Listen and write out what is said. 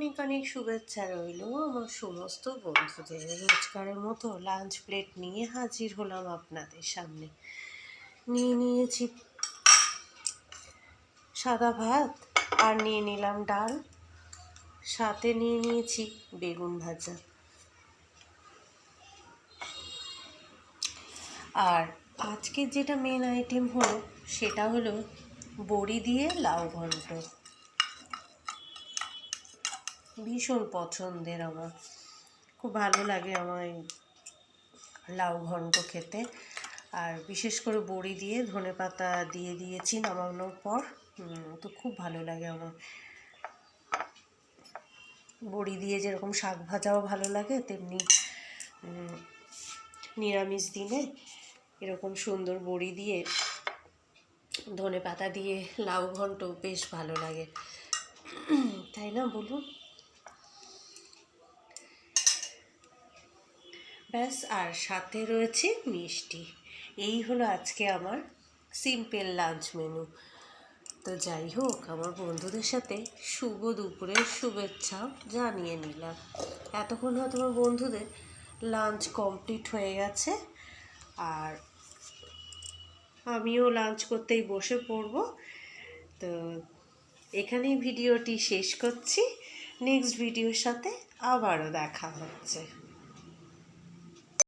অনেক অনেক শুভেচ্ছা রইল আমার সমস্ত বন্ধুদের। রোজকারের মতো লাঞ্চ প্লেট নিয়ে হাজির হলাম আপনাদের সামনে। নিয়ে নিয়েছি সাদা ভাত, আর নিয়ে নিলাম ডাল, সাথে নিয়ে নিয়েছি বেগুন ভাজা। আর আজকে যেটা মেন আইটেম হলো সেটা হলো বড়ি দিয়ে লাউ ঘন্ট। ভীষণ পছন্দের আমার, খুব ভালো লাগে আমার এই লাউ ঘন্ট খেতে। আর বিশেষ করে বড়ি দিয়ে ধনেপাতা দিয়ে দিয়েছি নামানোর পর, তো খুব ভালো লাগে আমার। বড়ি দিয়ে যেরকম শাক ভাজাও ভালো লাগে, তেমনি নিরামিষ দিনে এরকম সুন্দর বড়ি দিয়ে ধনেপাতা দিয়ে লাউ ঘন্ট বেশ ভালো লাগে, তাই না বলুন? ব্যাস, আর সাথে রয়েছে মিষ্টি। এই হলো আজকে আমার সিম্পল লাঞ্চ মেনু। তো যাই হোক, আমার বন্ধুদের সাথে শুভ দুপুরের শুভেচ্ছা জানিয়ে নিলাম। এতক্ষণ হয়তো আমার বন্ধুদের লাঞ্চ কমপ্লিট হয়ে গেছে, আর আমিও লাঞ্চ করতেই বসে পড়ব। তো এখানেই ভিডিওটি শেষ করছি। নেক্সট ভিডিওর সাথে আবারও দেখা হচ্ছে।